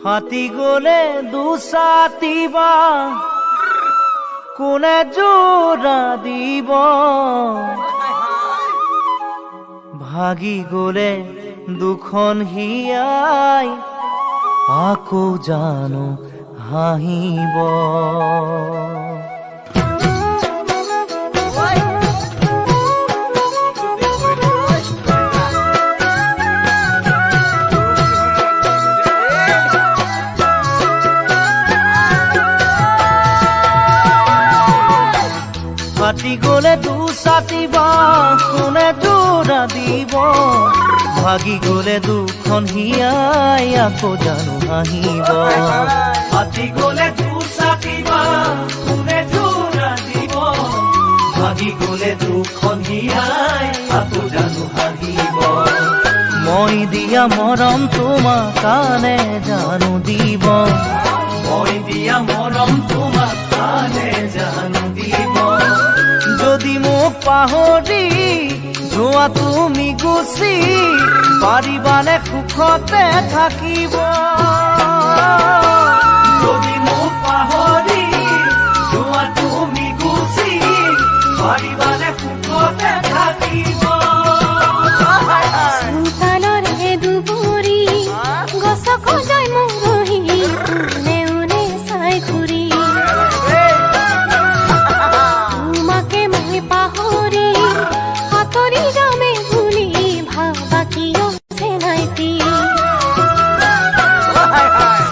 ফাটি গলে দুসাতিবা কোনে জোড়া দিব ভাগি গলে দুখন হিয়াই আকৌ জানো হাঁহিব ফাটি গলে দুসাতিবা কোনে জোড়া দিব ভাগি গলে দুখন হিয়াই আকৌ জানো হাঁহিব ফাটি গলে দুসাতিবা কোনে জোড়া দিব ভাগি গলে দুখন হিয়াই আকৌ জানো হাঁহিব মই দিয়া মৰম তোমাক কানে জানো দিব মই দিয়া মৰম তোমাক কানে জানো দিব যদি মোক পাহৰি যোৱা তুমি গুচি পাৰিবানে সুখতে থাকিব যদি মোক পাহৰি যোৱা তুমি গুচি পাৰিবানে সুখতে থাকিব সন্তানৰে দুবৰি গছক যায় মৰহি নে নে চাই ঘূৰি তোমাকে মই পাহৰি আঁতৰি যামে ভুলি ভাবা কিয় চেনাইতি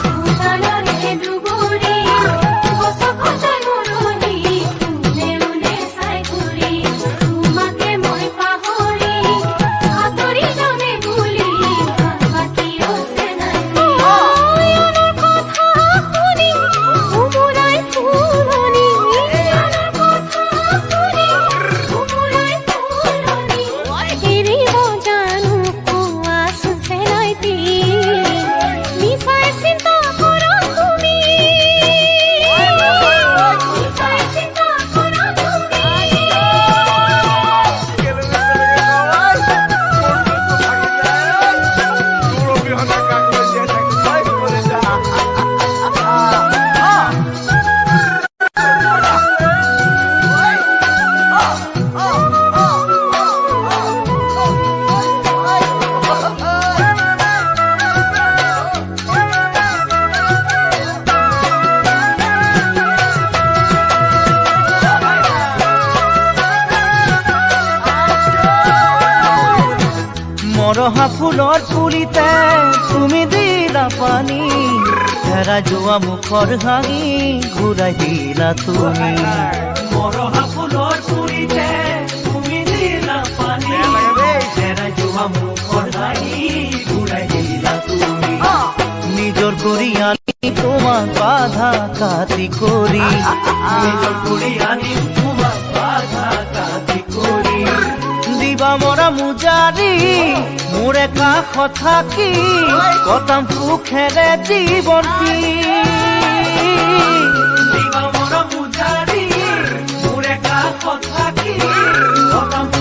সন্তানৰে দুবৰি গছক যায় মৰহি নে নে চাই ঘূৰি তোমাকে মই পাহৰি আঁতৰি যামে ভুলি ভাবা কিয় চেনাইতি অয়নৰ কথা শুনি উমুৰাই ফুলনি অয়নৰ কথা শুনি উমুৰাই ফুলনি এৰিব জানো কোৱাচোন চেনাইতি নিচাই চিন্তা কৰা তুমি নিচাই চিন্তা কৰা তুমি মৰহা ফুলৰ পুলিতে তুমি দিলা পানী হেৰাই যোৱা মুখৰ হাঁহি ঘূৰাই দিলা তুমি মৰহা ফুলৰ পুলিতে তুমি দিলা পানী হেৰাই যোৱা মুখৰ হাঁহি ঘূৰাই দিলা তুমি নিজৰ কৰি আনি তোমাক বাধা কাটি কৰি নিজৰ কৰি আনি তোমাক বাধা কাটি কৰি দিবা মৰা মুজাৰি মোৰে কাষত থাকি কটাম সুখেৰে জীৱনটি দিবা মৰা মুজাৰি মোৰে কাষত থাকি কটাম